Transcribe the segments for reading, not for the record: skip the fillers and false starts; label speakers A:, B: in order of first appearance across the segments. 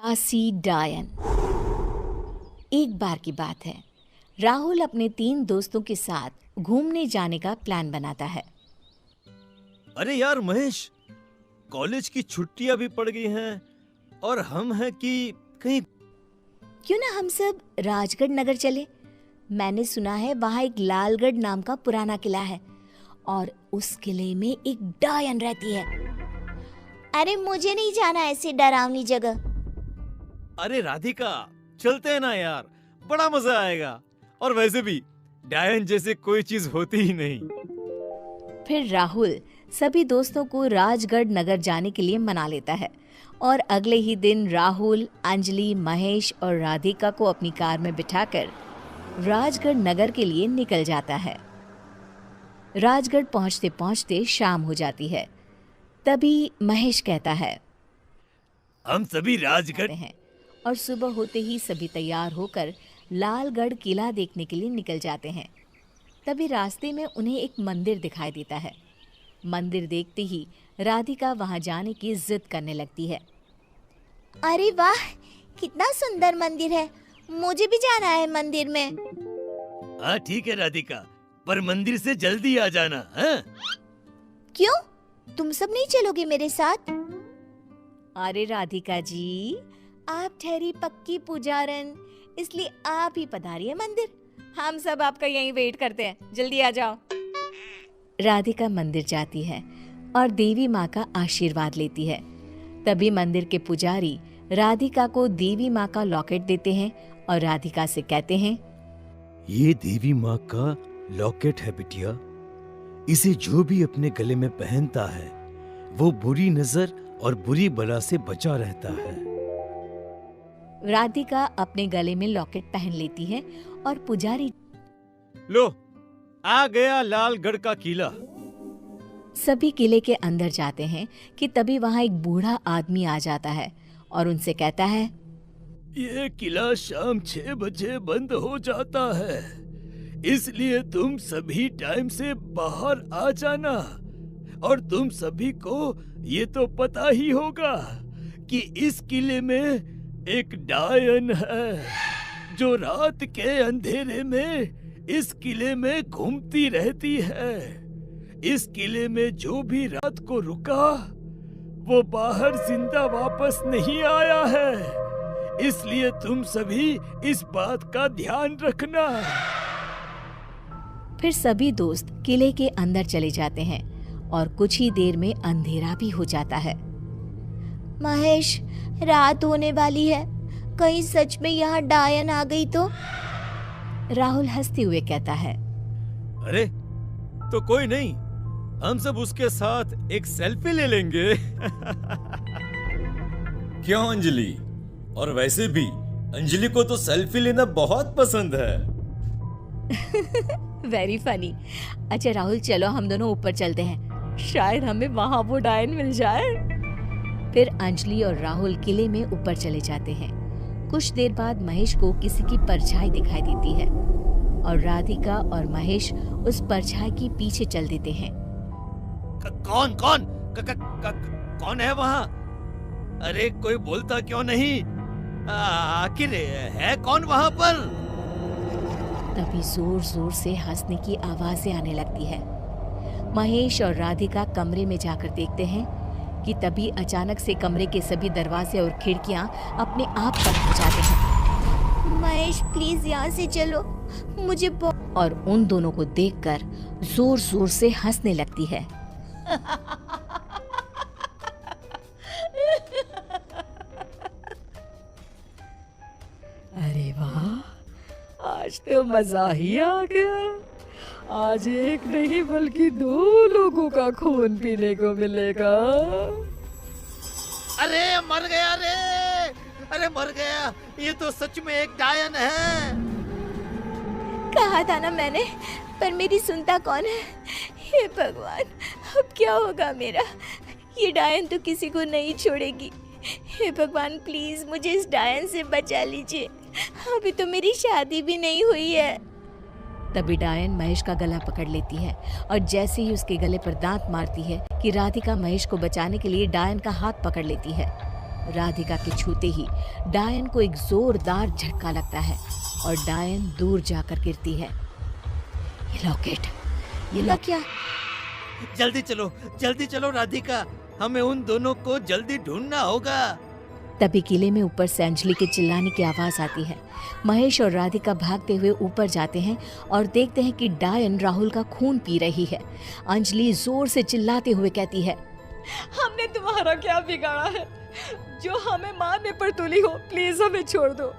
A: साहसी डायन। एक बार की बात है, राहुल अपने 3 दोस्तों के साथ घूमने जाने का प्लान बनाता है।
B: अरे यार महेश, कॉलेज की छुट्टियां भी पड़ गई हैं और हम हैं कि कहीं
A: क्यों ना हम सब राजगढ़ नगर चले। मैंने सुना है वहाँ एक लालगढ़ नाम का पुराना किला है और उस किले में एक डायन रहती है। अरे मुझे नहीं जाना ऐसी डरावनी जगह।
B: अरे राधिका, चलते हैं ना यार, बड़ा मजा आएगा। और वैसे भी डायन जैसे कोई चीज होती ही नहीं।
A: फिर राहुल सभी दोस्तों को राजगढ़ नगर जाने के लिए मना लेता है और अगले ही दिन राहुल, अंजलि, महेश और राधिका को अपनी कार में बिठाकर राजगढ़ नगर के लिए निकल जाता है। राजगढ़ पहुंचते पहुंचते शाम हो जाती है। तभी महेश कहता है,
B: हम सभी राजगढ़
A: हैं और सुबह होते ही सभी तैयार होकर लालगढ़ किला देखने के लिए निकल जाते हैं। तभी रास्ते में उन्हें एक मंदिर दिखाई देता है। मंदिर देखते ही राधिका वहां जाने की जिद करने लगती है। अरे वाह, कितना सुंदर मंदिर है, मुझे भी जाना है मंदिर में।
B: हाँ ठीक है राधिका, पर मंदिर से जल्दी आ जाना। हाँ?
A: क्यों, तुम सब नहीं चलोगे मेरे साथ? अरे राधिका जी, आप ठहरी पक्की पुजारन, इसलिए आप ही पधारिए मंदिर। हम सब आपका यहीं वेट करते हैं, जल्दी आ जाओ। राधिका मंदिर जाती है और देवी माँ का आशीर्वाद लेती है। तभी मंदिर के पुजारी राधिका को देवी माँ का लॉकेट देते हैं और राधिका से कहते हैं,
B: ये देवी माँ का लॉकेट है बिटिया। इसे जो भी अपने गले में पहनता है वो बुरी नजर और बुरी बला से बचा रहता है।
A: राधिका अपने गले में लॉकेट पहन लेती है और पुजारी
B: लो, आ गया लालगढ़ का किला।
A: सभी किले के अंदर जाते हैं कि तभी वहाँ एक बूढ़ा आदमी आ जाता है और उनसे कहता है,
B: ये किला शाम 6 बजे बंद हो जाता है, इसलिए तुम सभी टाइम से बाहर आ जाना। और तुम सभी को ये तो पता ही होगा कि इस किले में एक डायन है जो रात के अंधेरे में इस किले में घूमती रहती है। इस किले में जो भी रात को रुका वो बाहर जिंदा वापस नहीं आया है, इसलिए तुम सभी इस बात का ध्यान रखना।
A: फिर सभी दोस्त किले के अंदर चले जाते हैं और कुछ ही देर में अंधेरा भी हो जाता है। महेश, रात होने वाली है, कहीं सच में यहाँ डायन आ गई तो? राहुल हंसते हुए कहता है,
B: अरे तो कोई नहीं, हम सब उसके साथ एक सेल्फी ले लेंगे।
C: क्यों अंजलि? और वैसे भी अंजलि को तो सेल्फी लेना बहुत पसंद है।
A: Very funny. अच्छा राहुल, चलो हम दोनों ऊपर चलते हैं, शायद हमें वहाँ वो डायन मिल जाए। फिर अंजलि और राहुल किले में ऊपर चले जाते हैं। कुछ देर बाद महेश को किसी की परछाई दिखाई देती है और राधिका और महेश उस परछाई के पीछे चल देते हैं।
B: कौन कौन कौन है वहाँ? अरे कोई बोलता क्यों नहीं? आखिर है कौन वहाँ पर?
A: तभी जोर जोर से हंसने की आवाजें आने लगती है। महेश और राधिका कमरे में जाकर देखते हैं कि तभी अचानक से कमरे के सभी दरवाजे और खिड़कियां अपने आप बंद हो जाते हैं। महेश प्लीज यहाँ से चलो, मुझे और उन दोनों को देखकर जोर जोर से हंसने लगती है।
D: अरे वाह, आज तो मजा ही आ गया। आज एक नहीं बल्कि 2 लोगों का खून पीने को मिलेगा।
B: अरे मर गया रे! अरे मर गया, ये तो सच में एक डायन है।
A: कहा था ना मैंने, पर मेरी सुनता कौन है? हे भगवान, अब क्या होगा मेरा? ये डायन तो किसी को नहीं छोड़ेगी। हे भगवान, प्लीज मुझे इस डायन से बचा लीजिए, अभी तो मेरी शादी भी नहीं हुई है। तभी डायन महेश का गला पकड़ लेती है और जैसे ही उसके गले पर दांत मारती है कि राधिका महेश को बचाने के लिए डायन का हाथ पकड़ लेती है। राधिका के छूते ही डायन को एक जोरदार झटका लगता है और डायन दूर जाकर गिरती है। ये लॉकेट क्या?
B: जल्दी चलो राधिका, हमें उन दोनों को जल्दी ढूंढना होगा।
A: तभी किले में ऊपर से अंजलि के चिल्लाने की आवाज आती है। महेश और राधिका भागते हुए ऊपर जाते हैं और देखते हैं कि डायन राहुल का खून पी रही है। अंजलि जोर से चिल्लाते हुए कहती है,
D: हमने तुम्हारा क्या बिगाड़ा है जो हमें मारने पर तुली हो? प्लीज हमें छोड़ दो।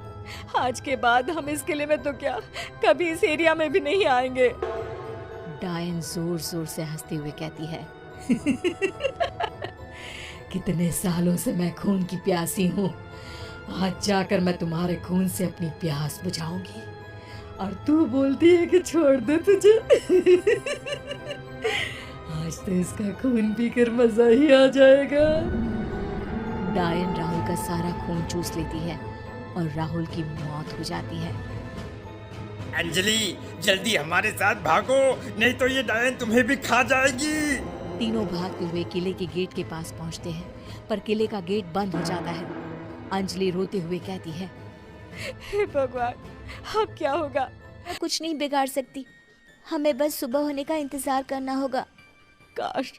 D: आज के बाद हम इस किले में तो क्या, कभी इस एरिया में भी नहीं आएंगे।
A: डायन जोर जोर से हंसते हुए कहती है, कितने सालों से मैं खून की प्यासी हूँ, आज जाकर मैं तुम्हारे खून से अपनी प्यास बुझाऊंगी।
D: और तू बोलती है कि छोड़ दे तुझे। आज तो इसका खून पीकर मजा ही आ जाएगा।
A: डायन राहुल का सारा खून चूस लेती है और राहुल की मौत हो जाती है।
C: अंजलि जल्दी हमारे साथ भागो, नहीं तो ये डायन तुम्हें भी खा जाएगी।
A: तीनों भागते हुए किले के गेट के पास पहुंचते हैं, पर किले का गेट बंद हो जाता है। अंजलि रोते हुए कहती है,
D: हे भगवान, अब क्या होगा?
A: मैं कुछ नहीं बिगाड़ सकती, हमें बस सुबह होने का इंतजार करना होगा।
D: काश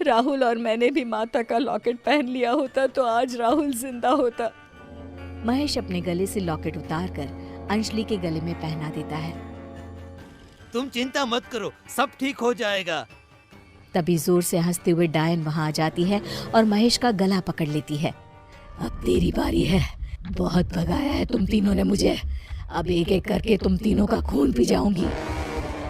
D: राहुल और मैंने भी माता का लॉकेट पहन लिया होता तो आज राहुल जिंदा होता।
A: महेश अपने गले से लॉकेट उतारकर अंजलि के गले में पहना देता है।
B: तुम चिंता मत करो, सब ठीक हो जाएगा।
A: तभी जोर से हंसते हुए डायन वहां आ जाती है और महेश का गला पकड़ लेती है। अब तेरी बारी है, बहुत भगाया है तुम तीनों ने मुझे, अब एक एक करके तुम तीनों का खून पी जाऊंगी।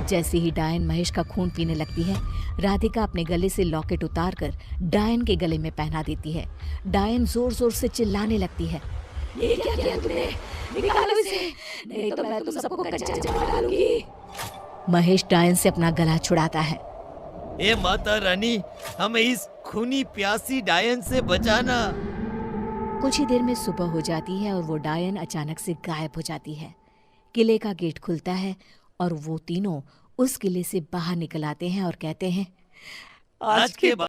A: जैसे ही डायन महेश का खून पीने लगती है, राधिका अपने गले से लॉकेट उतारकर डायन के गले में पहना देती है। डायन जोर जोर से चिल्लाने लगती है, ये क्या किया तुमने? निकालो इसे, नहीं तो मैं तुम सबको कच्चा जमा डालूंगी। महेश डायन से अपना गला छुड़ाता है।
B: ए माता रानी, हमें इस खूनी प्यासी डायन से बचाना।
A: कुछ ही देर में सुबह हो जाती है और वो डायन अचानक से गायब हो जाती है। किले का गेट खुलता है और वो तीनों उस किले से बाहर निकल आते हैं और कहते हैं,
B: आज के बाद